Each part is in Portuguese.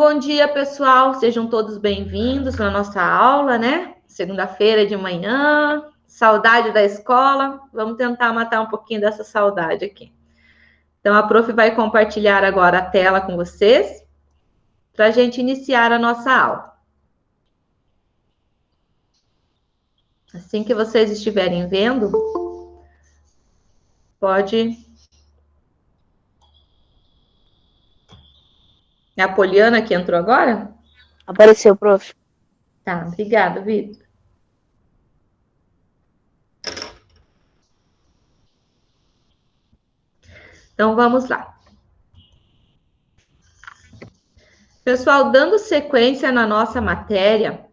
bom dia, pessoal. Sejam todos bem-vindos na nossa aula, né? Segunda-feira de manhã, saudade da escola. Vamos tentar matar um pouquinho dessa saudade aqui. Então, a prof vai compartilhar agora a tela com vocês para a gente iniciar a nossa aula. Assim que vocês estiverem vendo, pode... É a Poliana que entrou agora? Apareceu, prof. Tá, obrigada, Vitor. Então, vamos lá. Pessoal, dando sequência na nossa matéria,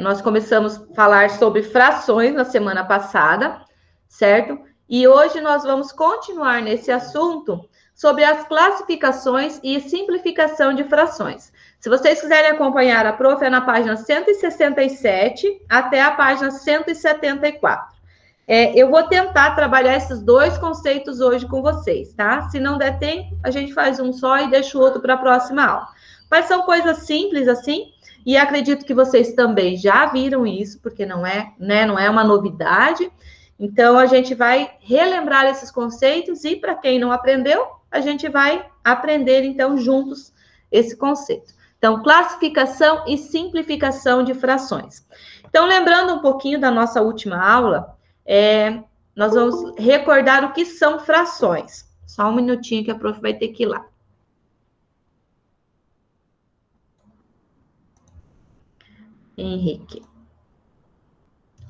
nós começamos a falar sobre frações na semana passada, certo? E hoje nós vamos continuar nesse assunto sobre as classificações e simplificação de frações. Se vocês quiserem acompanhar a prof, é na página 167 até a página 174. Eu vou tentar trabalhar esses dois conceitos hoje com vocês, tá? Se não der tempo, a gente faz um só e deixa o outro para a próxima aula. Mas são coisas simples assim, e acredito que vocês também já viram isso, porque não é, né, não é uma novidade. Então, a gente vai relembrar esses conceitos e, para quem não aprendeu, a gente vai aprender, então, juntos esse conceito. Então, classificação e simplificação de frações. Então, lembrando um pouquinho da nossa última aula, nós vamos recordar o que são frações. Só um minutinho que a prof vai ter que ir lá. Henrique.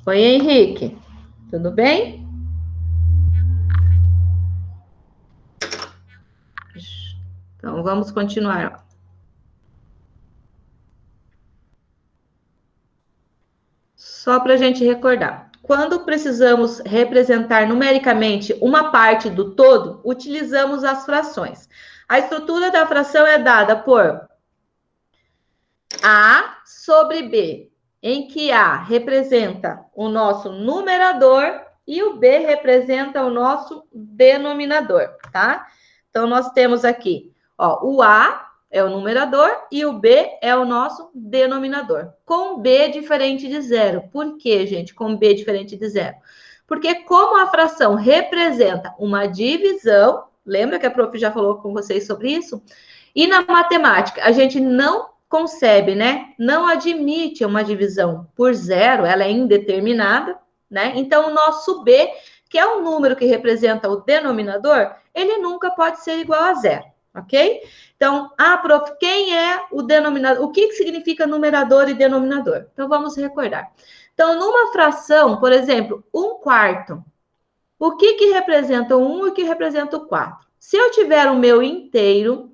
Oi, Henrique. Tudo bem? Então, vamos continuar. Só para a gente recordar. Quando precisamos representar numericamente uma parte do todo, utilizamos as frações. A estrutura da fração é dada por A sobre B, em que A representa o nosso numerador e o B representa o nosso denominador, tá? Então, nós temos aqui, ó, o A é o numerador e o B é o nosso denominador, com B diferente de zero. Por quê, gente, com B diferente de zero? Porque como a fração representa uma divisão, lembra que a prof já falou com vocês sobre isso? E na matemática, a gente não concebe, né? Não admite uma divisão por zero, ela é indeterminada, né? Então, o nosso B, que é o número que representa o denominador, ele nunca pode ser igual a zero, ok? Então, prof, quem é o denominador? O que significa numerador e denominador? Então, vamos recordar. Então, numa fração, por exemplo, 1/4, o que representa o 1 e o que representa o 4? Se eu tiver o meu inteiro,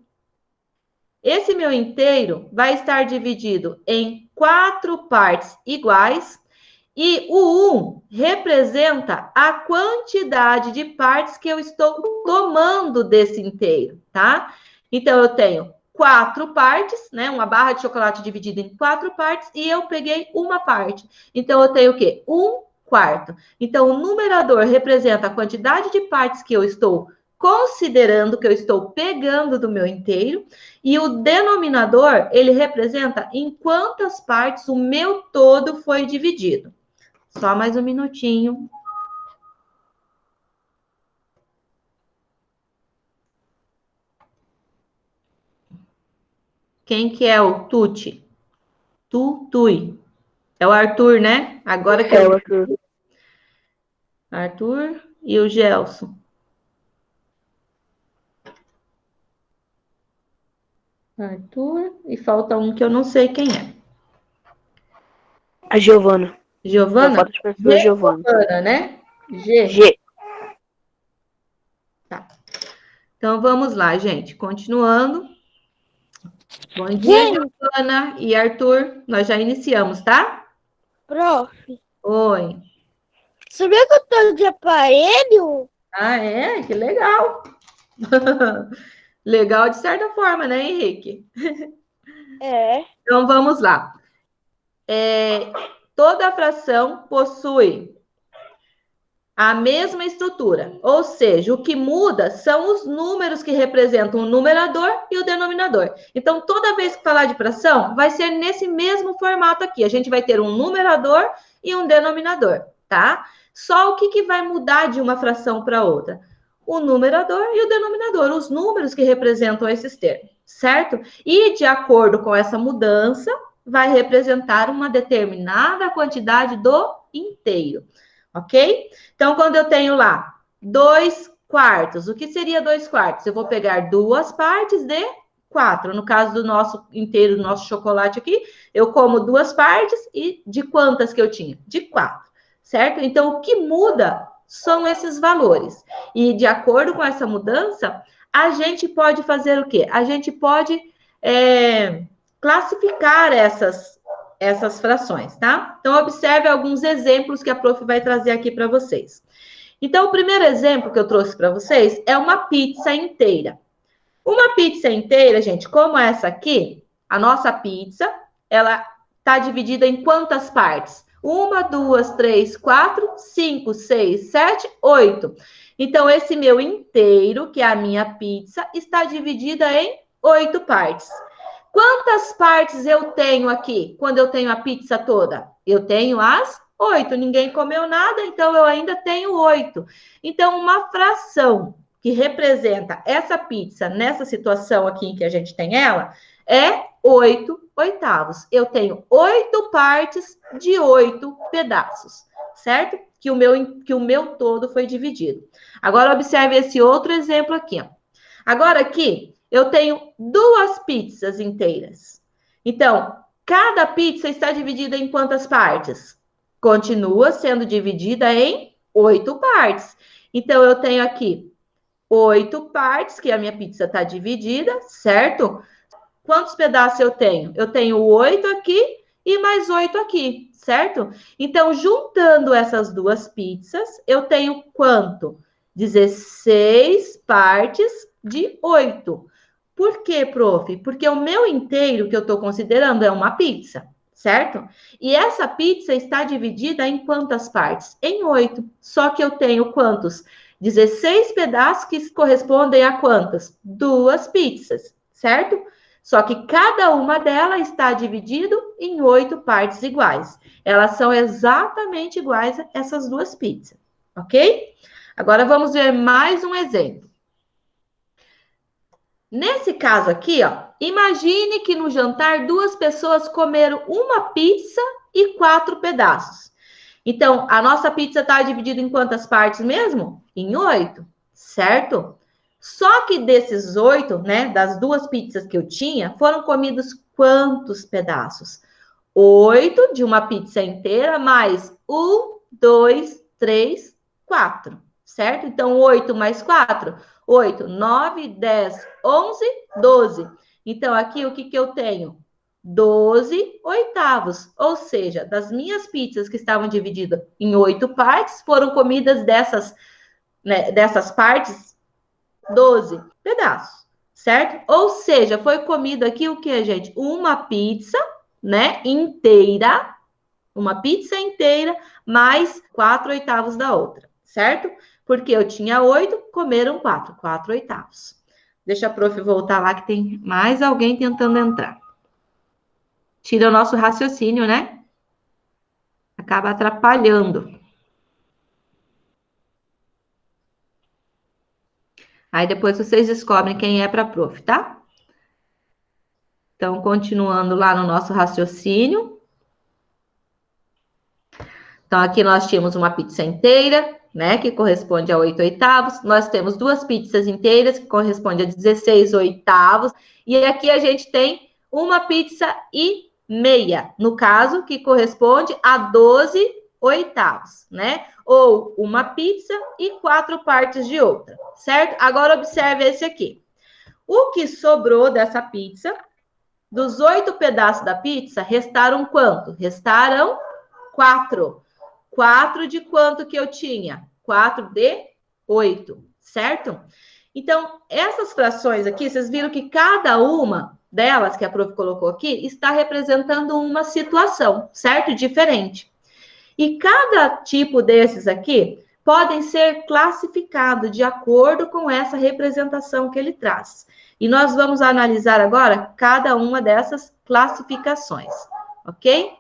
esse meu inteiro vai estar dividido em 4 partes iguais e o 1 representa a quantidade de partes que eu estou tomando desse inteiro, tá? Então, eu tenho 4 partes, né? Uma barra de chocolate dividida em 4 partes e eu peguei uma parte. Então, eu tenho o quê? 1/4. Então, o numerador representa a quantidade de partes que eu estou considerando, que eu estou pegando do meu inteiro, e o denominador, ele representa em quantas partes o meu todo foi dividido. Só mais um minutinho. Quem que é o Tuti? Tui. É o Arthur, né? Agora que é o Arthur. Arthur e o Gelson. Arthur, e falta um que eu não sei quem é. A Giovana. Giovana? Falta de pessoa, Giovana, né? G. G. Tá. Então, vamos lá, gente. Continuando. Bom dia, Giovana e Arthur. Nós já iniciamos, tá? Prof, Oi. sabia que eu tô de aparelho? Ah, é? Que legal. Legal de certa forma, né, Henrique? É. Então, vamos lá. Toda fração possui A mesma estrutura, ou seja, o que muda são os números que representam o numerador e o denominador. Então, toda vez que falar de fração, vai ser nesse mesmo formato aqui. A gente vai ter um numerador e um denominador, tá? Só o que vai mudar de uma fração para outra? O numerador e o denominador, os números que representam esses termos, certo? E de acordo com essa mudança, vai representar uma determinada quantidade do inteiro. Ok? Então, quando eu tenho lá 2 quartos, o que seria 2 quartos? Eu vou pegar 2 partes de 4. No caso do nosso inteiro, do nosso chocolate aqui, eu como 2 partes e de quantas que eu tinha? De 4, certo? Então, o que muda são esses valores. E de acordo com essa mudança, a gente pode fazer o quê? A gente pode classificar essas frações, tá? Então, observe alguns exemplos que a prof vai trazer aqui para vocês. Então, o primeiro exemplo que eu trouxe para vocês é uma pizza inteira. Uma pizza inteira, gente, como essa aqui, a nossa pizza, ela está dividida em quantas partes? 1, 2, 3, 4, 5, 6, 7, 8. Então, esse meu inteiro, que é a minha pizza, está dividida em 8 partes. Quantas partes eu tenho aqui quando eu tenho a pizza toda? Eu tenho as 8. Ninguém comeu nada, então eu ainda tenho 8. Então, uma fração que representa essa pizza nessa situação aqui em que a gente tem ela é 8 oitavos. Eu tenho 8 partes de 8 pedaços, certo? Que o meu todo foi dividido. Agora, observe esse outro exemplo aqui, ó. Agora, aqui, eu tenho 2 pizzas inteiras. Então, cada pizza está dividida em quantas partes? Continua sendo dividida em 8 partes. Então, eu tenho aqui 8 partes, que a minha pizza está dividida, certo? Quantos pedaços eu tenho? Eu tenho 8 aqui e mais 8 aqui, certo? Então, juntando essas 2 pizzas, eu tenho quanto? 16 partes de 8. Por quê, prof? Porque o meu inteiro que eu estou considerando é uma pizza, certo? E essa pizza está dividida em quantas partes? Em 8. Só que eu tenho quantos? 16 pedaços que correspondem a quantas? 2 pizzas, certo? Só que cada uma delas está dividida em 8 partes iguais. Elas são exatamente iguais a essas 2 pizzas, ok? Agora vamos ver mais um exemplo. Nesse caso aqui, ó, imagine que no jantar 2 pessoas comeram uma pizza e 4 pedaços. Então, a nossa pizza está dividida em quantas partes mesmo? Em 8, certo? Só que desses 8, né, das 2 pizzas que eu tinha, foram comidos quantos pedaços? 8 de uma pizza inteira, mais 1, 2, 3, 4, certo? Então, 8 mais 4, 8, 9, 10, 11, 12. Então, aqui o que eu tenho? 12 oitavos, ou seja, das minhas pizzas que estavam divididas em 8 partes, foram comidas dessas partes, 12 pedaços, certo? Ou seja, foi comido aqui o que, gente? Uma pizza, né, inteira, uma pizza inteira, mais 4 oitavos da outra, certo? Porque eu tinha 8, comeram 4 oitavos. Deixa a prof voltar lá que tem mais alguém tentando entrar. Tira o nosso raciocínio, né? Acaba atrapalhando. Aí depois vocês descobrem quem é para a prof, tá? Então, continuando lá no nosso raciocínio. Então, aqui nós tínhamos uma pizza inteira, né? Que corresponde a 8 oitavos. Nós temos 2 pizzas inteiras, que corresponde a 16 oitavos. E aqui a gente tem uma pizza e meia, no caso, que corresponde a 12 oitavos, né? Ou uma pizza e 4 partes de outra, certo? Agora, observe esse aqui. O que sobrou dessa pizza, dos 8 pedaços da pizza, restaram quanto? Restaram 4. 4 de quanto que eu tinha? 4 de 8, certo? Então, essas frações aqui, vocês viram que cada uma delas, que a prof colocou aqui, está representando uma situação, certo? Diferente. E cada tipo desses aqui podem ser classificados de acordo com essa representação que ele traz. E nós vamos analisar agora cada uma dessas classificações, ok?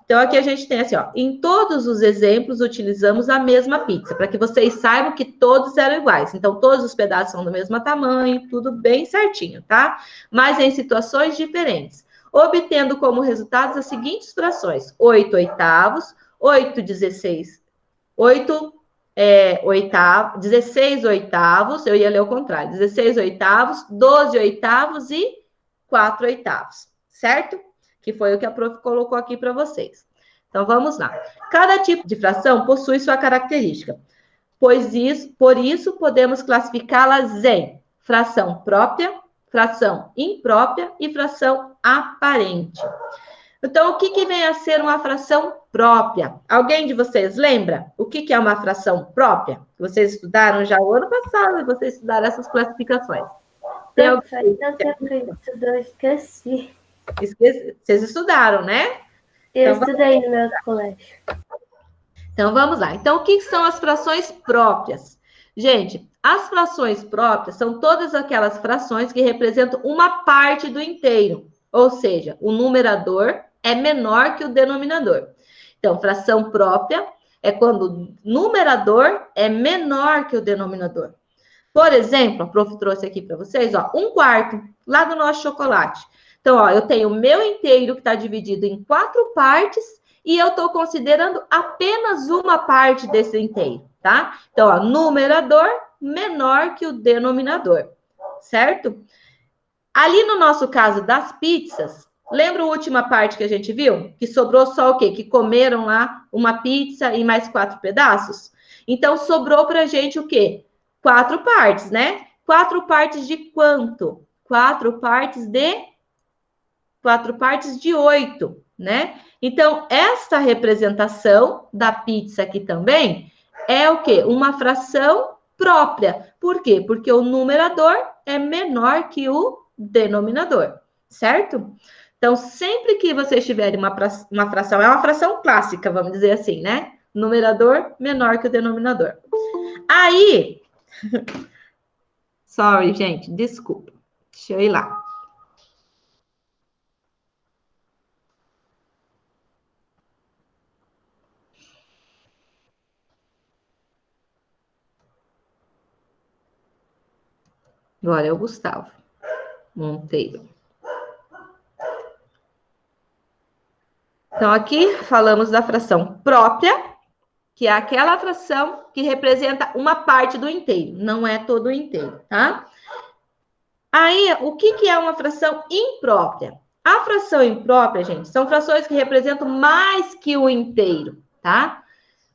Então, aqui a gente tem assim, ó, em todos os exemplos utilizamos a mesma pizza, para que vocês saibam que todos eram iguais. Então, todos os pedaços são do mesmo tamanho, tudo bem certinho, tá? Mas em situações diferentes. Obtendo como resultados as seguintes frações: 8 oitavos, 16 oitavos, eu ia ler o contrário, 16 oitavos, 12 oitavos e 4 oitavos, certo? Que foi o que a prof colocou aqui para vocês. Então, vamos lá. Cada tipo de fração possui sua característica, por isso podemos classificá-las em fração própria, fração imprópria e fração aparente. Então, o que vem a ser uma fração própria? Alguém de vocês lembra o que é uma fração própria? Vocês estudaram já o ano passado, vocês estudaram essas classificações. Eu esqueci. Vocês estudaram, né? Eu então, estudei no meu colégio. Então, vamos lá. Então, o que são as frações próprias? Gente, as frações próprias são todas aquelas frações que representam uma parte do inteiro. Ou seja, o numerador é menor que o denominador. Então, fração própria é quando o numerador é menor que o denominador. Por exemplo, a prof trouxe aqui para vocês, ó, 1/4, lá do nosso chocolate. Então, ó, eu tenho o meu inteiro que está dividido em 4 partes e eu estou considerando apenas uma parte desse inteiro, tá? Então, ó, numerador menor que o denominador, certo? Ali no nosso caso das pizzas, lembra a última parte que a gente viu? Que sobrou só o quê? Que comeram lá uma pizza e mais 4 pedaços? Então, sobrou pra gente o quê? 4 partes, né? 4 partes de quanto? 4 partes de 8, né? Então, essa representação da pizza aqui também é o quê? Uma fração própria. Por quê? Porque o numerador é menor que o denominador, certo? Então, sempre que vocês tiverem uma fração, é uma fração clássica, vamos dizer assim, né? Numerador menor que o denominador. Aí, sorry, gente, desculpa. Deixa eu ir lá. Agora é o Gustavo Monteiro. Então, aqui falamos da fração própria, que é aquela fração que representa uma parte do inteiro, não é todo o inteiro, tá? Aí, o que é uma fração imprópria? A fração imprópria, gente, são frações que representam mais que o inteiro, tá?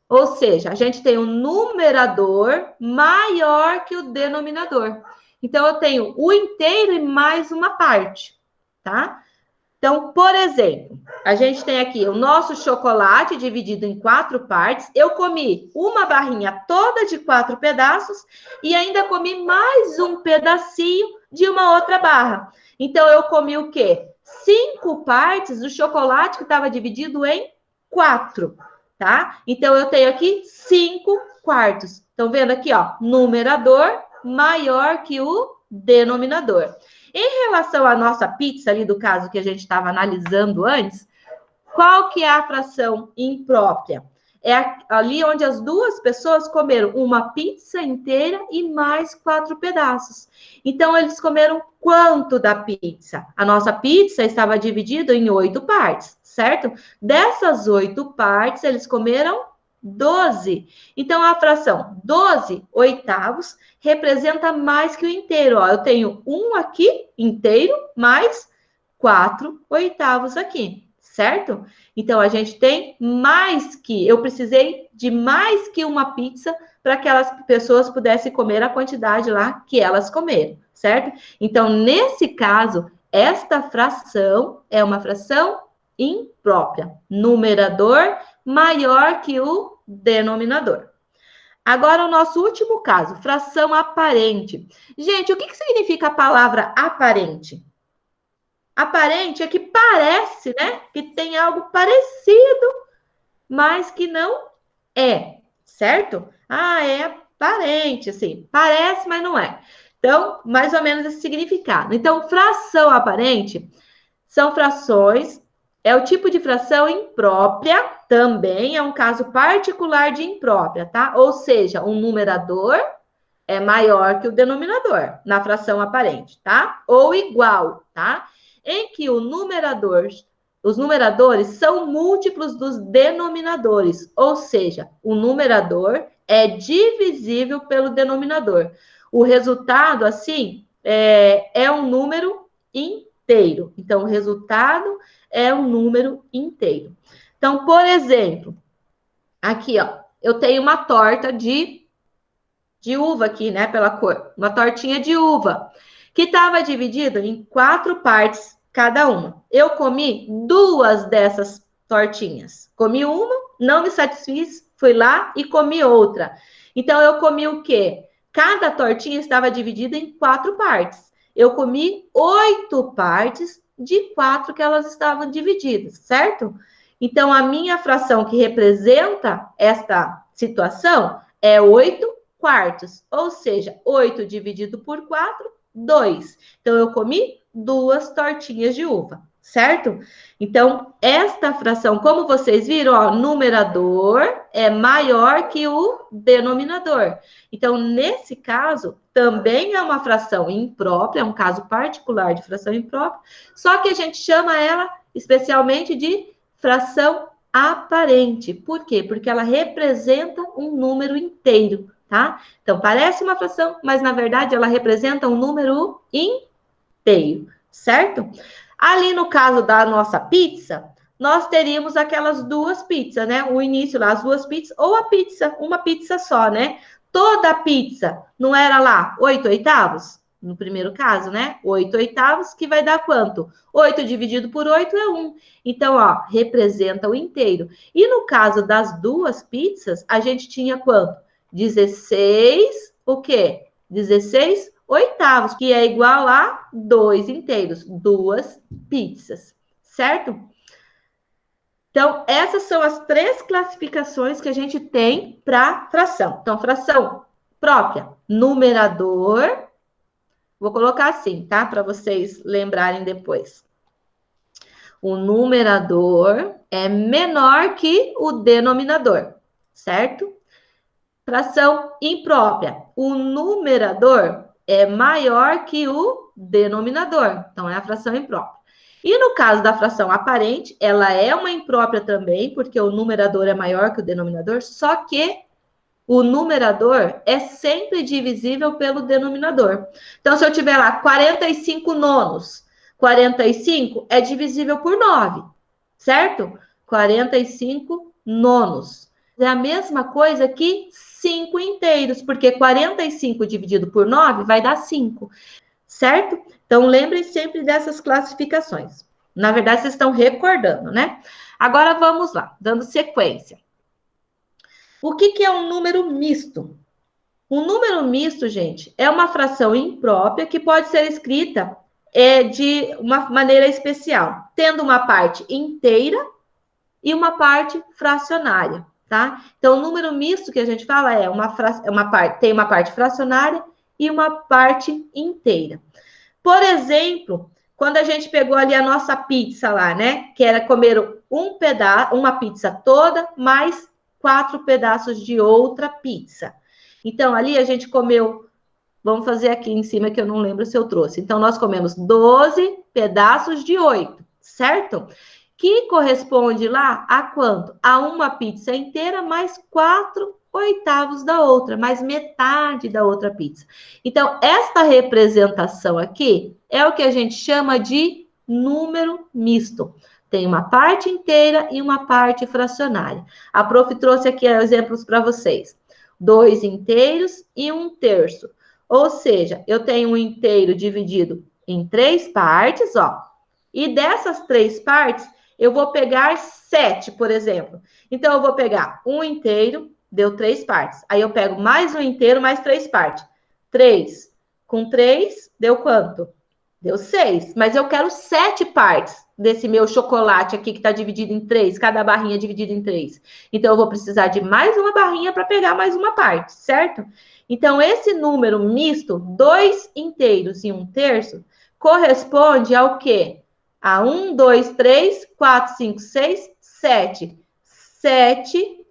Ou seja, a gente tem um numerador maior que o denominador. Então, eu tenho o inteiro e mais uma parte, tá? Então, por exemplo, a gente tem aqui o nosso chocolate dividido em 4 partes. Eu comi uma barrinha toda de 4 pedaços e ainda comi mais um pedacinho de uma outra barra. Então, eu comi o quê? 5 partes do chocolate que estava dividido em 4, tá? Então, eu tenho aqui 5 quartos. Estão vendo aqui, ó? Numerador maior que o denominador. Em relação à nossa pizza ali do caso que a gente estava analisando antes, qual que é a fração imprópria? É ali onde as duas pessoas comeram uma pizza inteira e mais 4 pedaços. Então, eles comeram quanto da pizza? A nossa pizza estava dividida em 8 partes, certo? Dessas 8 partes, eles comeram 12. Então, a fração 12 oitavos representa mais que o inteiro. Ó, eu tenho 1 aqui, inteiro, mais 4 oitavos aqui, certo? Então, a gente tem mais que... Eu precisei de mais que uma pizza para que aquelas pessoas pudessem comer a quantidade lá que elas comeram, certo? Então, nesse caso, esta fração é uma fração imprópria. Numerador maior que o denominador. Agora, o nosso último caso, fração aparente. Gente, o que significa a palavra aparente? Aparente é que parece, né? Que tem algo parecido, mas que não é. certo? Ah, é parente, assim, parece, mas não é. Então, mais ou menos esse significado. Então, fração aparente são frações, é o tipo de fração imprópria, também é um caso particular de imprópria, tá? Ou seja, um numerador é maior que o denominador na fração aparente, tá? Ou igual, tá? Em que os numeradores são múltiplos dos denominadores, ou seja, o numerador é divisível pelo denominador. O resultado, assim, é um número inteiro. Então, o resultado é um número inteiro. Então, por exemplo, aqui, ó, eu tenho uma torta de uva aqui, né, pela cor. Uma tortinha de uva, que estava dividida em 4 partes cada uma. Eu comi 2 dessas tortinhas. Comi uma, não me satisfiz, fui lá e comi outra. Então, eu comi o quê? Cada tortinha estava dividida em 4 partes. Eu comi 8 partes de 4 que elas estavam divididas, certo? Então, a minha fração que representa esta situação é 8 quartos, ou seja, 8 dividido por 4, 2. Então, eu comi 2 tortinhas de uva, certo? Então, esta fração, como vocês viram, ó, numerador é maior que o denominador. Então, nesse caso, também é uma fração imprópria, é um caso particular de fração imprópria, só que a gente chama ela especialmente de fração aparente. Por quê? Porque ela representa um número inteiro, tá? Então, parece uma fração, mas na verdade ela representa um número inteiro, certo? Ali no caso da nossa pizza, nós teríamos aquelas 2 pizzas, né? O início lá, as 2 pizzas, ou a pizza, uma pizza só, né? Toda a pizza não era lá 8 oitavos? No primeiro caso, né? 8 oitavos, que vai dar quanto? 8 dividido por 8 é 1. Então, ó, representa o inteiro. E no caso das 2 pizzas, a gente tinha quanto? 16, o quê? 16 oitavos, que é igual a 2 inteiros, 2 pizzas, certo? Então, essas são as 3 classificações que a gente tem para fração. Então, fração própria, numerador, vou colocar assim, tá? Para vocês lembrarem depois. O numerador é menor que o denominador, certo? Fração imprópria. O numerador é maior que o denominador. Então, é a fração imprópria. E no caso da fração aparente, ela é uma imprópria também, porque o numerador é maior que o denominador, só que o numerador é sempre divisível pelo denominador. Então, se eu tiver lá 45 nonos, 45 é divisível por 9, certo? 45 nonos. É a mesma coisa que 5 inteiros, porque 45 dividido por 9 vai dar 5, certo? Então, lembrem sempre dessas classificações. Na verdade, vocês estão recordando, né? Agora, vamos lá, dando sequência. O que é um número misto? Um número misto, gente, é uma fração imprópria que pode ser escrita de uma maneira especial, tendo uma parte inteira e uma parte fracionária, tá? Então, o número misto que a gente fala tem uma parte fracionária e uma parte inteira. Por exemplo, quando a gente pegou ali a nossa pizza lá, né? Que era comer uma pizza toda, mais 4 pedaços de outra pizza. Então, ali a gente comeu, vamos fazer aqui em cima que eu não lembro se eu trouxe. Então, nós comemos 12 pedaços de 8, certo? Que corresponde lá a quanto? A uma pizza inteira mais 4 oitavos da outra, mais metade da outra pizza. Então, esta representação aqui é o que a gente chama de número misto. Tem uma parte inteira e uma parte fracionária. A prof trouxe aqui exemplos para vocês. 2 inteiros e 1/3. Ou seja, eu tenho um inteiro dividido em 3 partes, ó. E dessas 3 partes, eu vou pegar 7, por exemplo. Então, eu vou pegar um inteiro, deu 3 partes. Aí, eu pego mais um inteiro, mais 3 partes. 3 com 3, deu quanto? Deu 6. Mas eu quero 7 partes. desse meu chocolate aqui que está dividido em 3, cada barrinha dividida em 3. Então, eu vou precisar de mais uma barrinha para pegar mais uma parte, certo? Então, esse número misto, 2 inteiros e 1/3, corresponde ao quê? A 1, 2, 3, 4, 5, 6, 7. 7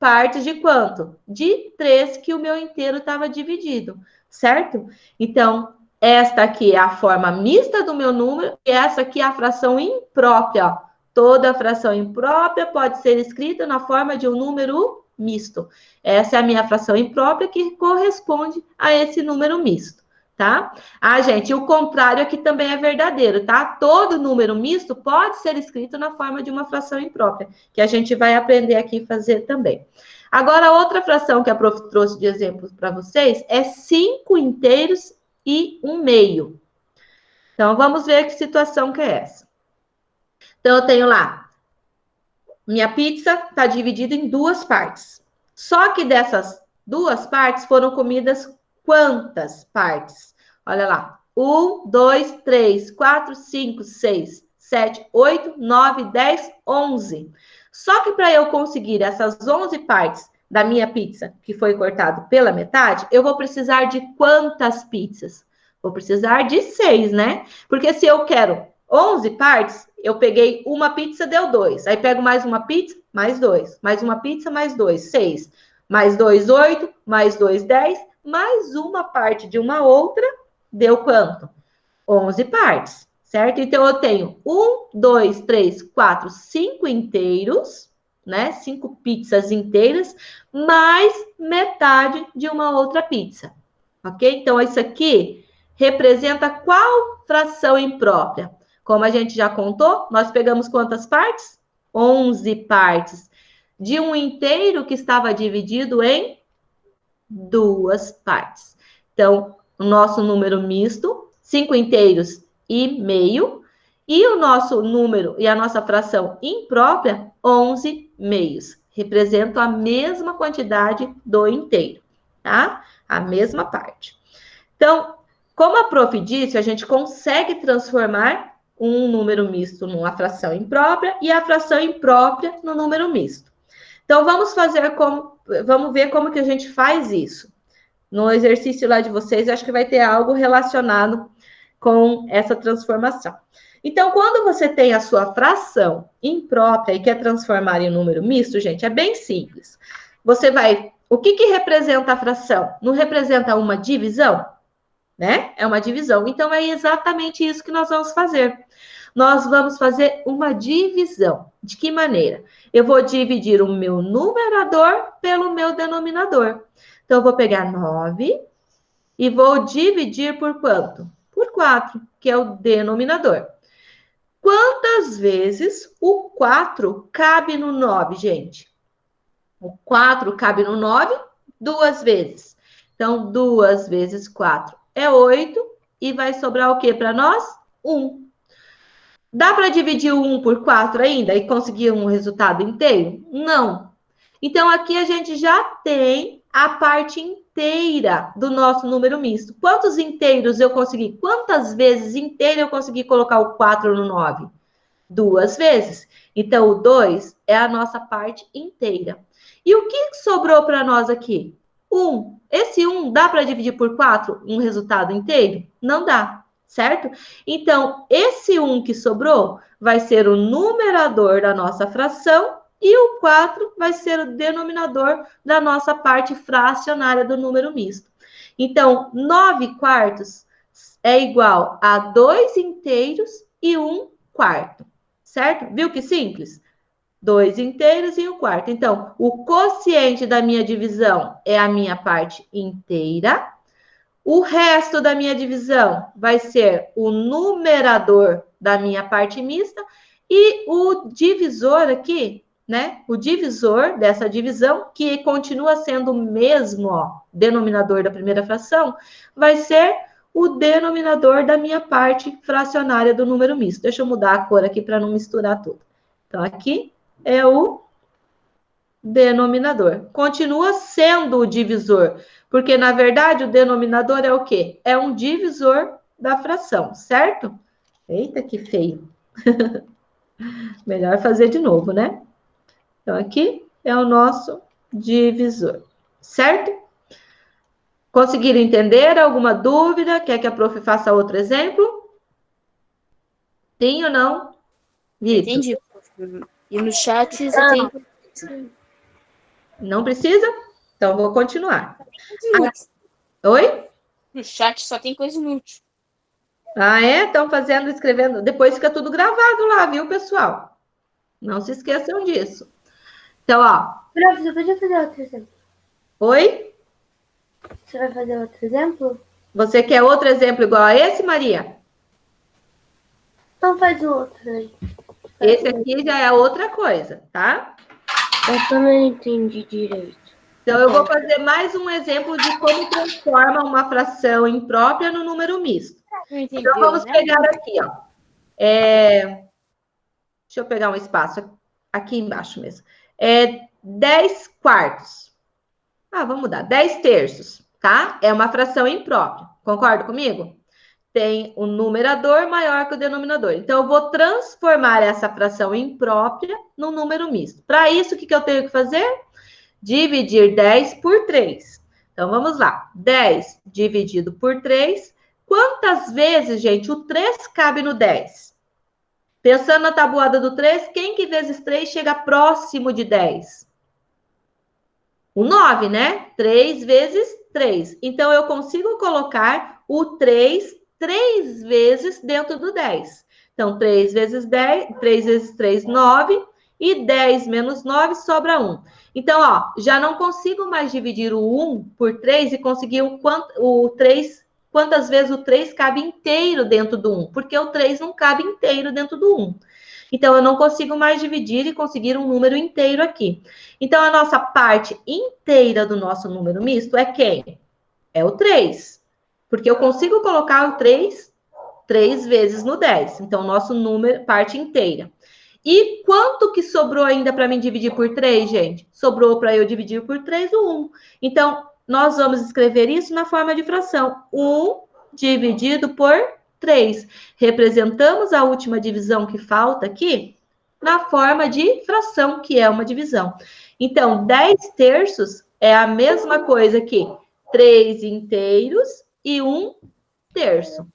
partes de quanto? De 3 que o meu inteiro estava dividido, certo? Então, esta aqui é a forma mista do meu número e essa aqui é a fração imprópria. Ó. Toda fração imprópria pode ser escrita na forma de um número misto. Essa é a minha fração imprópria que corresponde a esse número misto, tá? Ah, gente, o contrário aqui também é verdadeiro, tá? Todo número misto pode ser escrito na forma de uma fração imprópria, que a gente vai aprender aqui a fazer também. Agora, outra fração que a prof trouxe de exemplos para vocês é 5 inteiros e 1/2. Então, vamos ver que situação que é essa. Então, eu tenho lá, minha pizza está dividida em 2 partes. Só que dessas 2 partes foram comidas quantas partes? Olha lá, 1, 2, 3, 4, 5, 6, 7, 8, 9, 10, 11. Só que para eu conseguir essas 11 partes da minha pizza, que foi cortado pela metade, eu vou precisar de quantas pizzas? Vou precisar de 6, né? Porque se eu quero 11 partes, eu peguei uma pizza, deu 2. Aí pego mais uma pizza, mais 2. Mais uma pizza, mais 2, 6. Mais 2, 8. Mais 2, 10. Mais uma parte de uma outra, deu quanto? 11 partes, certo? Então, eu tenho 1, 2, 3, 4, 5 inteiros, né? 5 pizzas inteiras, mais metade de uma outra pizza, ok? Então, isso aqui representa qual fração imprópria? Como a gente já contou, nós pegamos quantas partes? 11 partes de um inteiro que estava dividido em 2 partes. Então, o nosso número misto, 5 inteiros e meio, e o nosso número e a nossa fração imprópria, 11 meios. Representam a mesma quantidade do inteiro, tá? A mesma parte. Então, como a prof disse, a gente consegue transformar um número misto numa fração imprópria e a fração imprópria no número misto. Então, vamos ver como que a gente faz isso. No exercício lá de vocês, acho que vai ter algo relacionado com essa transformação. Então, quando você tem a sua fração imprópria e quer transformar em número misto, gente, é bem simples. Você vai... O que representa a fração? Não representa uma divisão? Né? É uma divisão. Então, é exatamente isso que nós vamos fazer. Nós vamos fazer uma divisão. De que maneira? Eu vou dividir o meu numerador pelo meu denominador. Então, eu vou pegar 9 e vou dividir por quanto? Por 4, que é o denominador. Quantas vezes o 4 cabe no 9, gente? O 4 cabe no 9 2 vezes. Então, 2 vezes 4 é 8 e vai sobrar o que para nós? 1. Dá para dividir o 1 por 4 ainda e conseguir um resultado inteiro? Não. Então, aqui a gente já tem a parte inteira do nosso número misto. Quantos inteiros eu consegui? Quantas vezes inteira eu consegui colocar o 4 no 9? 2 vezes. Então, o 2 é a nossa parte inteira. E o que sobrou para nós aqui? 1. Esse 1 dá para dividir por 4 um resultado inteiro? Não dá, certo? Então, esse 1 que sobrou vai ser o numerador da nossa fração e o 4 vai ser o denominador da nossa parte fracionária do número misto. Então, 9 quartos é igual a 2 inteiros e 1 quarto, certo? Viu que simples? 2 inteiros e 1 quarto. Então, o quociente da minha divisão é a minha parte inteira. O resto da minha divisão vai ser o numerador da minha parte mista. E o divisor aqui, né? O divisor dessa divisão, que continua sendo o mesmo, ó, denominador da primeira fração, vai ser o denominador da minha parte fracionária do número misto. Deixa eu mudar a cor aqui para não misturar tudo. Então, aqui é o denominador. Continua sendo o divisor, porque, na verdade, o denominador é o quê? É um divisor da fração, certo? Eita, que feio. Melhor fazer de novo, né? Então, aqui é o nosso divisor, certo? Conseguiram entender? Alguma dúvida? Quer que a prof faça outro exemplo? Sim ou não? Vitor? Entendi. E no chat você tem. Não precisa? Então, vou continuar. Inútil. Oi? No chat só tem coisa inútil. Ah, é? Estão fazendo, escrevendo. Depois fica tudo gravado lá, viu, pessoal? Não se esqueçam disso. Então, ó. Prof, você podia fazer outro exemplo? Oi? Você vai fazer outro exemplo? Você quer outro exemplo igual a esse, Maria? Então faz o outro aí. Esse aqui já é outra coisa, tá? Eu também entendi direito. Então, eu vou fazer mais um exemplo de como transforma uma fração imprópria no número misto. Então, vamos pegar aqui, ó. Deixa eu pegar um espaço aqui embaixo mesmo. 10 quartos. Ah, vamos mudar. 10 terços, tá? É uma fração imprópria. Concorda comigo? Tem o numerador maior que o denominador. Então, eu vou transformar essa fração imprópria no número misto. Para isso, o que eu tenho que fazer? Dividir 10 por 3. Então, vamos lá. 10 dividido por 3. Quantas vezes, gente, o 3 cabe no 10? Pensando na tabuada do 3, quem que vezes 3 chega próximo de 10? O 9, né? 3 vezes 3. Então, eu consigo colocar o 3 vezes dentro do 10. Então, 3 vezes 10, 3 vezes 3, 9. E 10 menos 9 sobra 1. Então, ó, já não consigo mais dividir o 1 por 3 e conseguir o 3, quantas vezes o 3 cabe inteiro dentro do 1, porque o 3 não cabe inteiro dentro do 1. Então, eu não consigo mais dividir e conseguir um número inteiro aqui. Então, a nossa parte inteira do nosso número misto é quem? É o 3. Porque eu consigo colocar o 3 vezes no 10. Então, nosso número, parte inteira. E quanto que sobrou ainda para mim dividir por 3, gente? Sobrou para eu dividir por 3 o 1. Então, nós vamos escrever isso na forma de fração. 1 dividido por 3. Representamos a última divisão que falta aqui na forma de fração, que é uma divisão. Então, 10 terços é a mesma coisa que 3 inteiros e 1 terço.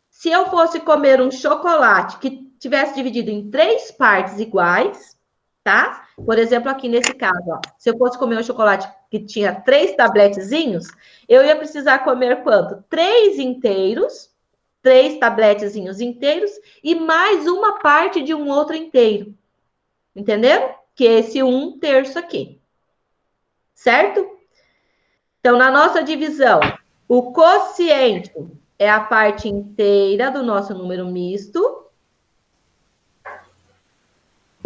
Se eu fosse comer um chocolate que tivesse dividido em 3 partes iguais, tá? Por exemplo, aqui nesse caso, ó, se eu fosse comer um chocolate que tinha 3 tabletezinhos, eu ia precisar comer quanto? 3 inteiros, 3 tabletezinhos inteiros e mais uma parte de um outro inteiro. Entenderam? Que é esse 1 terço aqui. Certo? Então, na nossa divisão, o quociente é a parte inteira do nosso número misto.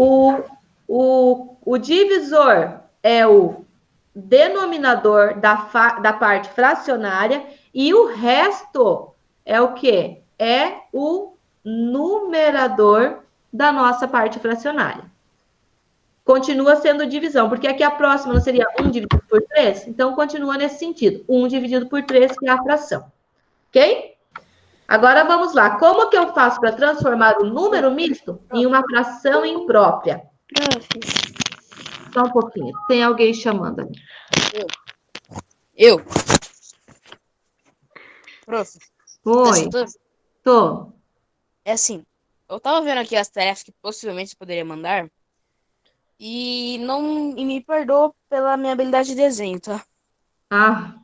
O divisor é o denominador da parte fracionária. E o resto é o quê? É o numerador da nossa parte fracionária. Continua sendo divisão, porque aqui a próxima não seria 1 dividido por 3? Então, continua nesse sentido. 1 dividido por 3, que é a fração. Ok? Agora, vamos lá. Como que eu faço para transformar o número misto em uma fração imprópria? Só um pouquinho. Tem alguém chamando ali. Eu. Prof. Oi. Tô. É assim, eu tava vendo aqui as tarefas que possivelmente você poderia mandar e me perdoa pela minha habilidade de desenho, tá? Ah,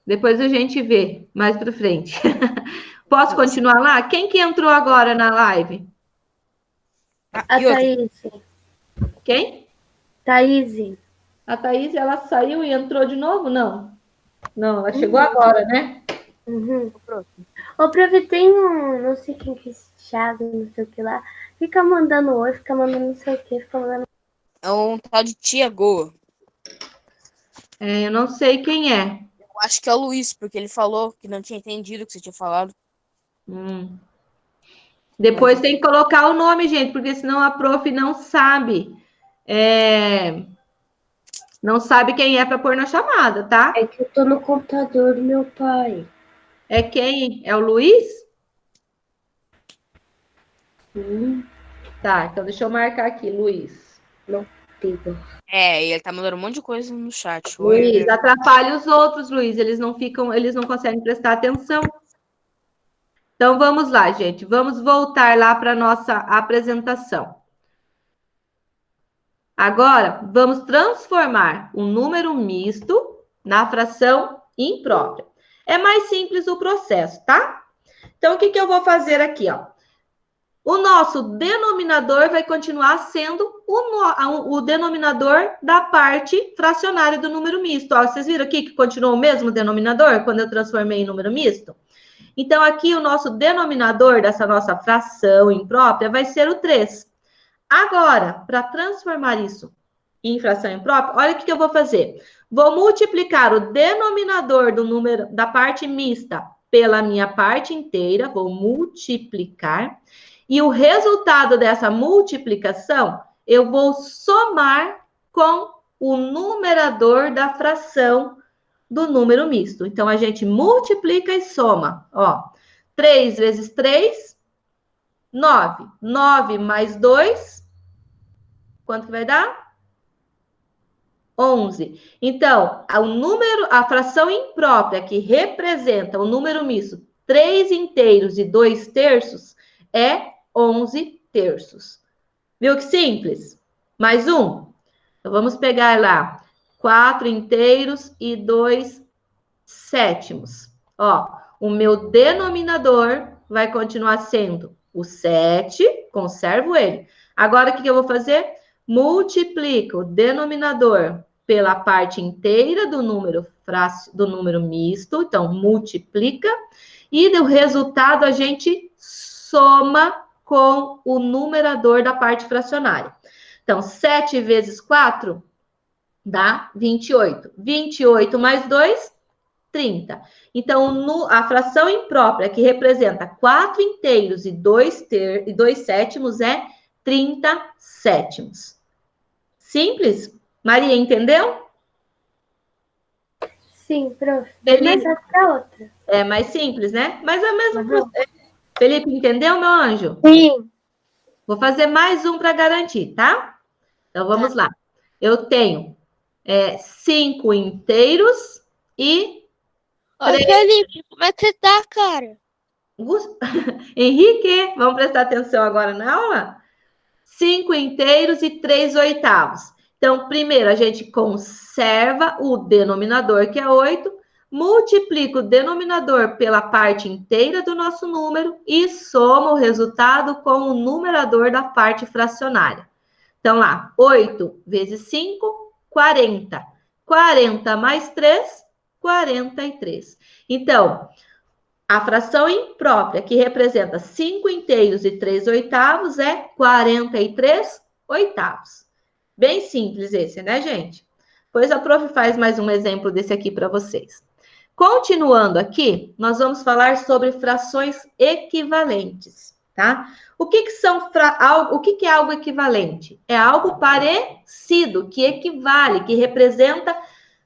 depois a gente vê mais para frente. Posso continuar lá? Quem que entrou agora na live? A Thaís. Quem? Thaís. A Thaís, ela saiu e entrou de novo? Não. Não, ela chegou agora, né? Uhum. Ô, prof, tem um, não sei quem que é esse Thiago, não sei o que lá. Fica mandando oi, fica mandando não sei o que, fica mandando. É um tal de Tiago. Eu não sei quem é. Eu acho que é o Luiz, porque ele falou que não tinha entendido o que você tinha falado. Depois tem que colocar o nome, gente, porque senão a prof não sabe. Não sabe quem é para pôr na chamada, tá? É que eu tô no computador do meu pai. É quem? É o Luiz? Tá, então deixa eu marcar aqui, Luiz. Ele tá mandando um monte de coisa no chat. Luiz, atrapalha os outros, Luiz. Eles não conseguem prestar atenção. Então, vamos lá, gente. Vamos voltar lá para a nossa apresentação. Agora, vamos transformar um número misto na fração imprópria. É mais simples o processo, tá? Então, o que eu vou fazer aqui, ó? O nosso denominador vai continuar sendo o denominador da parte fracionária do número misto. Ó, vocês viram aqui que continuou o mesmo denominador quando eu transformei em número misto? Então, aqui o nosso denominador dessa nossa fração imprópria vai ser o 3. Agora, para transformar isso em fração imprópria, olha o que eu vou fazer. Vou multiplicar o denominador do número da parte mista pela minha parte inteira, vou multiplicar. E o resultado dessa multiplicação, eu vou somar com o numerador da fração do número misto. Então, a gente multiplica e soma. Ó, 3 vezes 3, 9. 9 mais 2, quanto que vai dar? 11. Então, a fração imprópria que representa o número misto 3 inteiros e 2 terços é 11 terços. Viu que simples? Mais um. Então, vamos pegar lá 4 inteiros e 2 sétimos. Ó, o meu denominador vai continuar sendo o 7, conservo ele. Agora, o que eu vou fazer? Multiplico o denominador pela parte inteira do número misto. Então, multiplica. E do resultado, a gente soma com o numerador da parte fracionária. Então, 7 vezes 4 dá 28. 28 mais 2, 30. Então, a fração imprópria, que representa 4 inteiros e 2 sétimos, é 30 sétimos. Simples? Maria, entendeu? Sim, prof. Felipe, mas essa outra. É mais simples, né? Mas é o mesmo processo. Felipe, entendeu, meu anjo? Sim. Vou fazer mais um para garantir, tá? Então, vamos lá. Eu tenho 5 inteiros e... Oi, Felipe, como é que você tá, cara? Henrique, vamos prestar atenção agora na aula? 5 inteiros e 3 oitavos. Então, primeiro, a gente conserva o denominador, que é 8, multiplica o denominador pela parte inteira do nosso número e soma o resultado com o numerador da parte fracionária. Então, lá, 8 vezes 5, 40. 40 mais 3, 43. Então, a fração imprópria, que representa 5 inteiros e 3 oitavos, é 43 oitavos. Bem simples esse, né, gente? Pois a prof faz mais um exemplo desse aqui para vocês. Continuando aqui, nós vamos falar sobre frações equivalentes, tá? O que é algo equivalente? É algo parecido, que equivale, que representa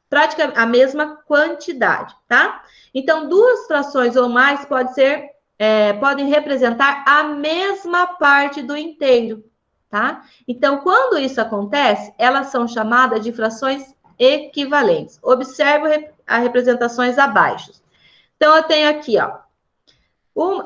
praticamente a mesma quantidade, tá? Então, duas frações ou mais podem representar a mesma parte do inteiro, tá? Então, quando isso acontece, elas são chamadas de frações equivalentes. Observe as representações abaixo. Então, eu tenho aqui, ó.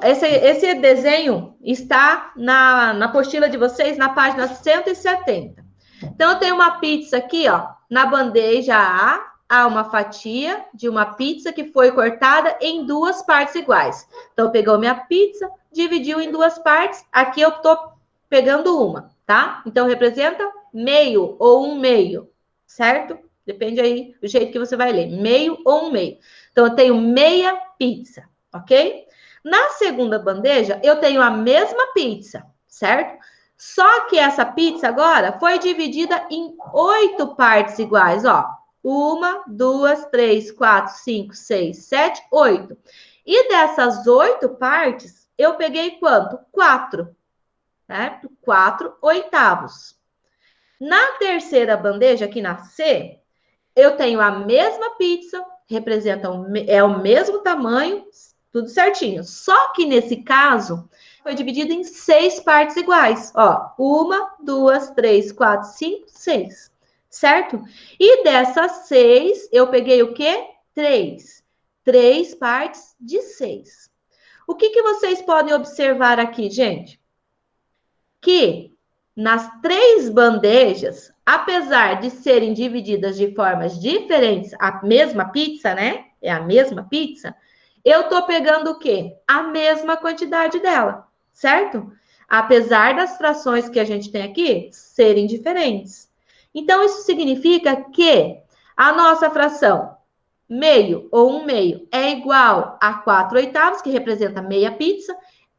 Esse desenho está na apostila de vocês, na página 170. Então, eu tenho uma pizza aqui, ó, na bandeja A, há uma fatia de uma pizza que foi cortada em 2 partes iguais. Então, pegou minha pizza, dividiu em 2 partes. Aqui eu estou pegando uma, tá? Então, representa meio ou 1/2, certo? Depende aí do jeito que você vai ler. Meio ou 1/2. Então, eu tenho meia pizza, ok? Na segunda bandeja, eu tenho a mesma pizza, certo? Só que essa pizza agora foi dividida em 8 partes iguais, ó. 1, 2, 3, 4, 5, 6, 7, 8. E dessas 8 partes, eu peguei quanto? 4, certo? 4 oitavos. Na terceira bandeja, aqui na C, eu tenho a mesma pizza, é o mesmo tamanho, tudo certinho. Só que nesse caso, foi dividido em 6 partes iguais. Ó, 1, 2, 3, 4, 5, 6. Certo? E dessas 6, eu peguei o quê? 3. 3 partes de 6. O que vocês podem observar aqui, gente? Que nas 3 bandejas, apesar de serem divididas de formas diferentes, a mesma pizza, né? É a mesma pizza. Eu tô pegando o quê? A mesma quantidade dela, certo? Apesar das frações que a gente tem aqui serem diferentes. Então, isso significa que a nossa fração meio ou 1/2 é igual a 4/8, que representa meia pizza,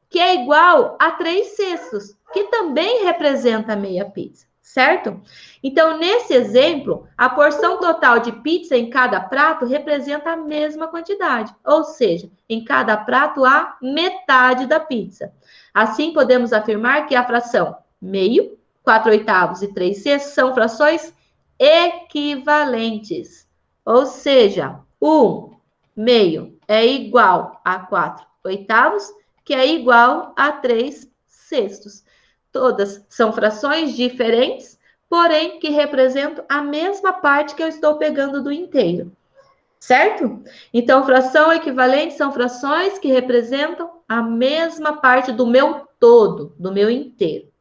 que é igual a 3/6, que também representa meia pizza, certo? Então, nesse exemplo, a porção total de pizza em cada prato representa a mesma quantidade, ou seja, em cada prato há metade da pizza. Assim, podemos afirmar que a fração meio, 4/8 e 3/6 são frações equivalentes, ou seja, 1/2 é igual a 4/8, que é igual a 3/6. Todas são frações diferentes, porém que representam a mesma parte que eu estou pegando do inteiro. Certo? Então, fração equivalente são frações que representam a mesma parte do meu todo, do meu inteiro.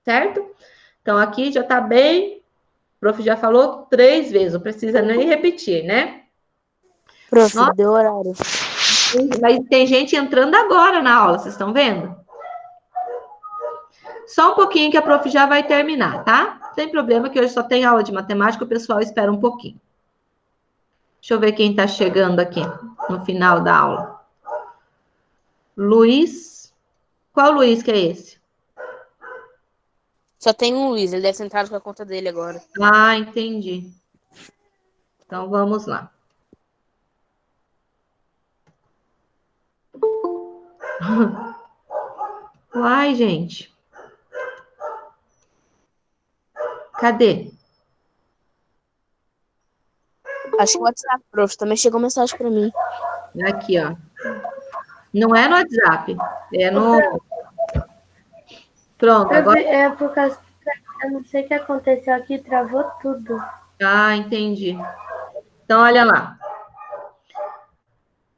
Certo? Então, aqui já está bem. O prof já falou 3 vezes, não precisa nem repetir, né? Prof, deu horário. Mas tem gente entrando agora na aula, vocês estão vendo? Só um pouquinho que a prof já vai terminar, tá? Não tem problema que hoje só tem aula de matemática, o pessoal espera um pouquinho. Deixa eu ver quem está chegando aqui no final da aula. Luiz. Qual Luiz que é esse? Só tem um Luiz, ele deve ter entrado com a conta dele agora. Ah, entendi. Então, vamos lá. Uai, gente. Cadê? Acho que o WhatsApp, prof. Também chegou mensagem para mim. Aqui, ó. Não é no WhatsApp, é no... Pronto, agora... É por causa que eu não sei o que aconteceu aqui, travou tudo. Ah, entendi. Então, olha lá.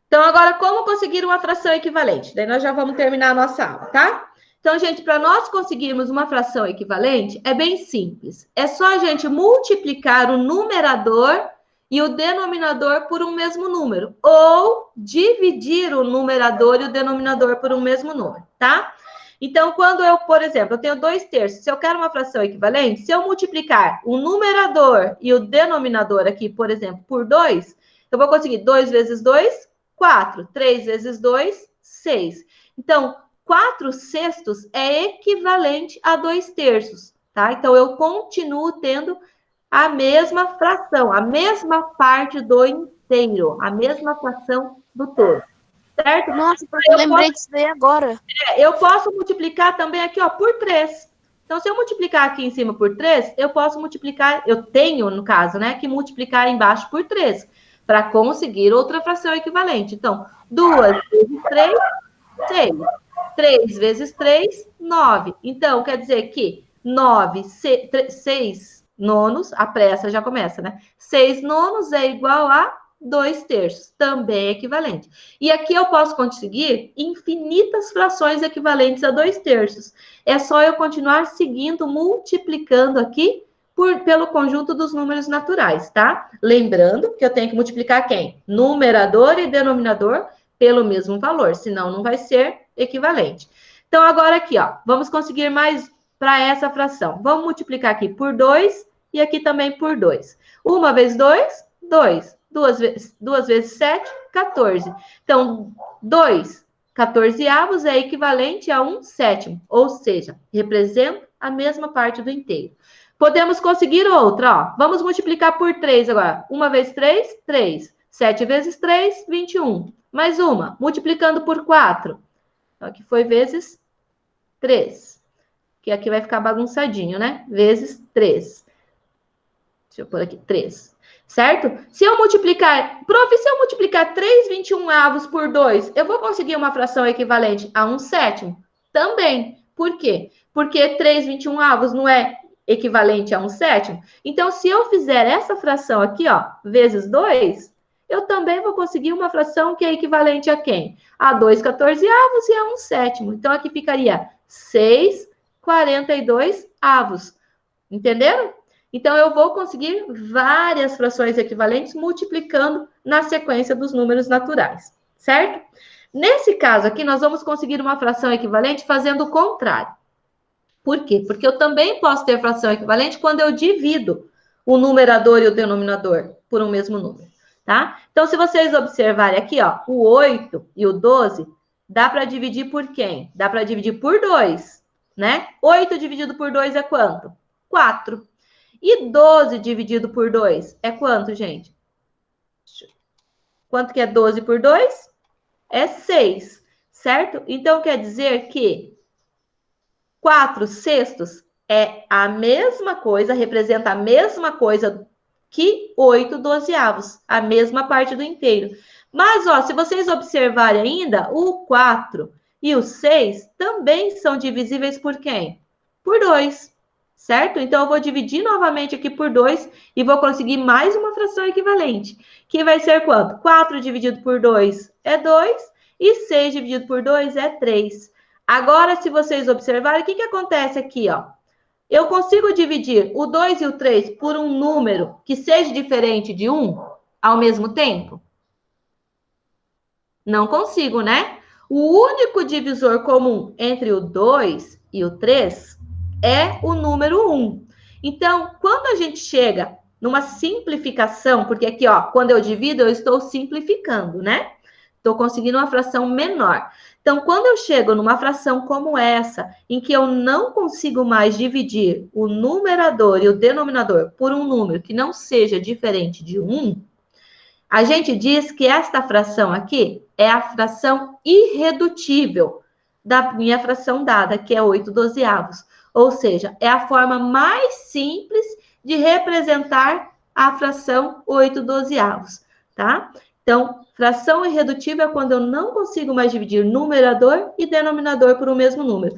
Então, agora, como conseguir uma fração equivalente? Daí nós já vamos terminar a nossa aula, tá? Então, gente, para nós conseguirmos uma fração equivalente, é bem simples. É só a gente multiplicar o numerador e o denominador por um mesmo número. Ou dividir o numerador e o denominador por um mesmo número, tá? Então, quando eu, por exemplo, eu tenho 2/3, se eu quero uma fração equivalente, se eu multiplicar o numerador e o denominador aqui, por exemplo, por 2, eu vou conseguir 2 vezes 2, 4. 3 vezes 2, 6. Então, 4/6 é equivalente a 2/3, tá? Então, eu continuo tendo a mesma fração, a mesma parte do inteiro, a mesma fração do todo. Certo? Nossa, eu lembrei disso daí agora. Eu posso multiplicar também aqui, ó, por 3. Então, se eu multiplicar aqui em cima por 3, eu posso multiplicar, eu tenho, no caso, né, que multiplicar embaixo por 3, para conseguir outra fração equivalente. Então, 2 vezes 3, 6. 3 vezes 3, 9. Então, quer dizer que 6 nonos, a pressa já começa, né? 6 nonos é igual a 2/3, também é equivalente. E aqui eu posso conseguir infinitas frações equivalentes a 2/3. É só eu continuar seguindo, multiplicando aqui pelo conjunto dos números naturais, tá? Lembrando que eu tenho que multiplicar quem? Numerador e denominador pelo mesmo valor, senão não vai ser equivalente. Então, agora aqui, ó, vamos conseguir mais para essa fração. Vamos multiplicar aqui por 2 e aqui também por 2. 1 vezes 2, 2. 2 vezes 7, 14. Então, 2 14avos é equivalente a 1/7, ou seja, representa a mesma parte do inteiro. Podemos conseguir outra, ó. Vamos multiplicar por 3 agora. 1 vezes 3, 3. 7 vezes 3, 21. Mais uma, multiplicando por 4. Então, aqui foi vezes 3. Que aqui vai ficar bagunçadinho, né? Vezes 3. Deixa eu pôr aqui, 3. Certo? Se eu multiplicar... Prof, se eu multiplicar 3/21 por 2, eu vou conseguir uma fração equivalente a 1/7? Também. Por quê? Porque 3/21 não é equivalente a 1/7? Então, se eu fizer essa fração aqui, ó, vezes 2, eu também vou conseguir uma fração que é equivalente a quem? A 2/14 e a 1/7. Então, aqui ficaria 6/42. Entenderam? Então, eu vou conseguir várias frações equivalentes multiplicando na sequência dos números naturais, certo? Nesse caso aqui, nós vamos conseguir uma fração equivalente fazendo o contrário. Por quê? Porque eu também posso ter fração equivalente quando eu divido o numerador e o denominador por um mesmo número, tá? Então, se vocês observarem aqui, ó, o 8 e o 12, dá para dividir por quem? Dá para dividir por 2, né? 8 dividido por 2 é quanto? 4. E 12 dividido por 2 é quanto, gente? Quanto que é 12 por 2? É 6, certo? Então, quer dizer que 4/6 é a mesma coisa, representa a mesma coisa que 8/12, a mesma parte do inteiro. Mas, ó, se vocês observarem ainda, o 4 e o 6 também são divisíveis por quem? Por 2. Certo? Então, eu vou dividir novamente aqui por 2 e vou conseguir mais uma fração equivalente, que vai ser quanto? 4 dividido por 2 é 2 e 6 dividido por 2 é 3. Agora, se vocês observarem, o que acontece aqui, ó? Eu consigo dividir o 2 e o 3 por um número que seja diferente de 1 ao mesmo tempo? Não consigo, né? O único divisor comum entre o 2 e o 3 é o número 1. Então, quando a gente chega numa simplificação, porque aqui, ó, quando eu divido, eu estou simplificando, né? Estou conseguindo uma fração menor. Então, quando eu chego numa fração como essa, em que eu não consigo mais dividir o numerador e o denominador por um número que não seja diferente de 1, a gente diz que esta fração aqui é a fração irredutível da minha fração dada, que é 8/12. Ou seja, é a forma mais simples de representar a fração 8/12, tá? Então, fração irredutível é quando eu não consigo mais dividir numerador e denominador por um mesmo número,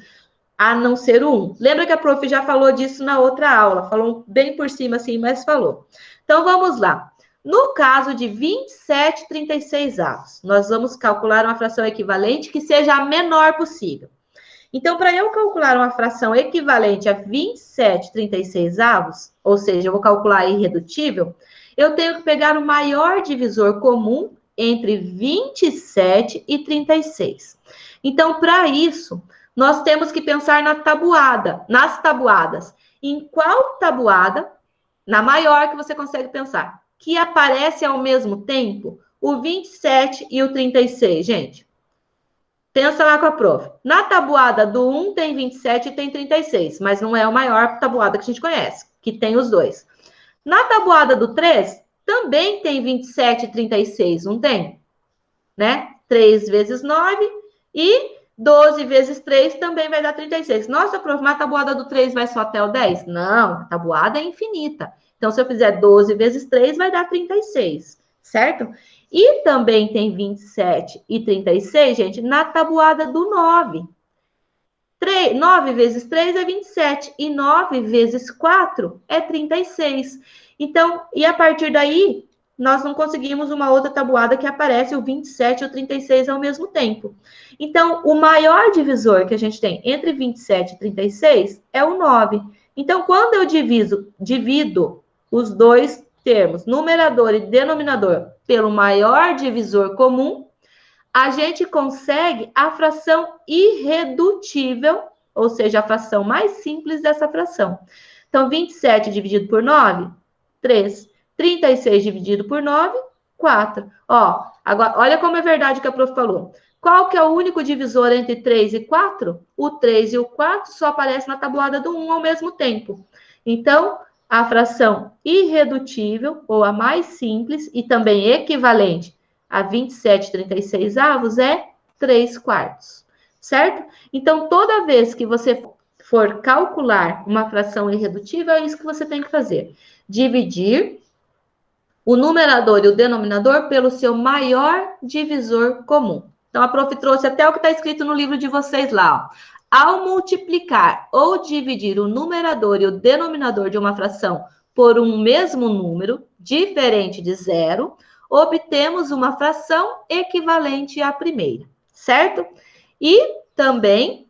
a não ser o 1. Lembra que a prof já falou disso na outra aula, falou bem por cima assim, mas falou. Então, vamos lá. No caso de 27/36, nós vamos calcular uma fração equivalente que seja a menor possível. Então, para eu calcular uma fração equivalente a 27/36, ou seja, eu vou calcular irredutível, eu tenho que pegar o maior divisor comum entre 27 e 36. Então, para isso, nós temos que pensar nas tabuadas. Em qual tabuada, na maior que você consegue pensar, que aparece ao mesmo tempo o 27 e o 36, gente? Pensa lá com a prof. Na tabuada do 1 tem 27 e tem 36, mas não é a maior tabuada que a gente conhece, que tem os dois. Na tabuada do 3, também tem 27 e 36, não tem? Né? 3 vezes 9 e 12 vezes 3 também vai dar 36. Nossa, prof, mas a tabuada do 3 vai só até o 10? Não, a tabuada é infinita. Então, se eu fizer 12 vezes 3, vai dar 36, certo? E também tem 27 e 36, gente, na tabuada do 9. 9 vezes 3 é 27 e 9 vezes 4 é 36. Então, e a partir daí, nós não conseguimos uma outra tabuada que aparece o 27 e o 36 ao mesmo tempo. Então, o maior divisor que a gente tem entre 27 e 36 é o 9. Então, quando eu divido os dois termos, numerador e denominador, pelo maior divisor comum, a gente consegue a fração irredutível, ou seja, a fração mais simples dessa fração. Então, 27 dividido por 9, 3. 36 dividido por 9, 4. Ó, agora, olha como é verdade o que a prof falou. Qual que é o único divisor entre 3 e 4? O 3 e o 4 só aparecem na tabuada do 1 ao mesmo tempo. Então, a fração irredutível, ou a mais simples, e também equivalente a 27/36 é 3/4, certo? Então, toda vez que você for calcular uma fração irredutível, é isso que você tem que fazer. Dividir o numerador e o denominador pelo seu maior divisor comum. Então, a prof trouxe até o que está escrito no livro de vocês lá, ó. Ao multiplicar ou dividir o numerador e o denominador de uma fração por um mesmo número, diferente de zero, obtemos uma fração equivalente à primeira, certo? E também,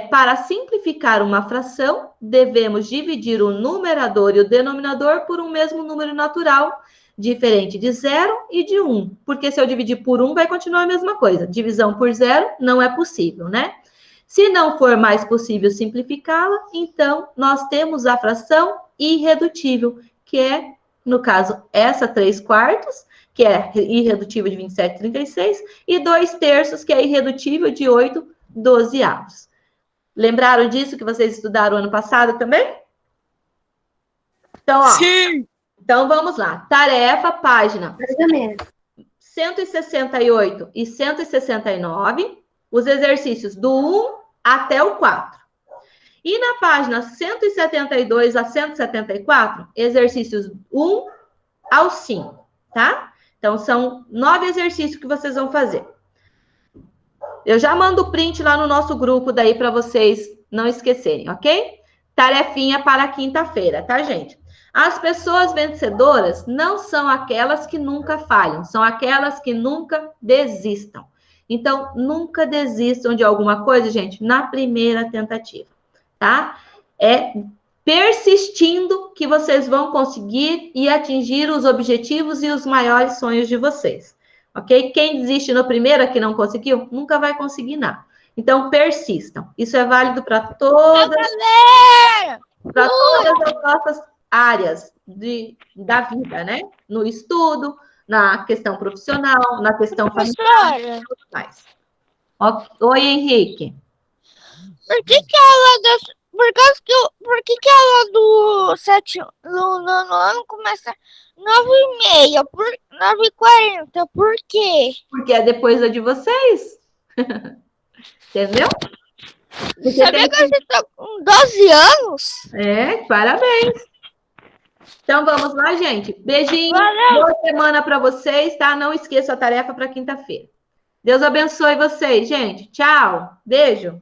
para simplificar uma fração, devemos dividir o numerador e o denominador por um mesmo número natural, diferente de 0 e de 1. Porque se eu dividir por 1, vai continuar a mesma coisa. Divisão por 0 não é possível, né? Se não for mais possível simplificá-la, então nós temos a fração irredutível, que é, no caso, essa 3/4, que é irredutível de 27/36, e 2/3, que é irredutível de 8/12. Lembraram disso que vocês estudaram ano passado também? Então, ó. Sim! Então, vamos lá. Tarefa, página Mais ou menos. 168 e 169, os exercícios do 1 até o 4. E na página 172 a 174, exercícios 1 ao 5, tá? Então, são 9 exercícios que vocês vão fazer. Eu já mando o print lá no nosso grupo daí para vocês não esquecerem, ok? Tarefinha para quinta-feira, tá, gente? As pessoas vencedoras não são aquelas que nunca falham, são aquelas que nunca desistam. Então, nunca desistam de alguma coisa, gente, na primeira tentativa, tá? É persistindo que vocês vão conseguir e atingir os objetivos e os maiores sonhos de vocês, ok? Quem desiste no primeiro, que não conseguiu, nunca vai conseguir nada. Então, persistam. Isso é válido para todas as nossas áreas da vida, né? No estudo, na questão profissional, na questão familiar e tudo mais. Oi, Henrique. Por que a aula por que a aula do 7 no nono ano começa 9h30, 9h40? Por quê? Porque é depois da de vocês. Entendeu? Porque Sabia que você tá com 12 anos? Parabéns. Então, vamos lá, gente. Beijinho. Valeu. Boa semana para vocês, tá? Não esqueça a tarefa para quinta-feira. Deus abençoe vocês, gente. Tchau. Beijo.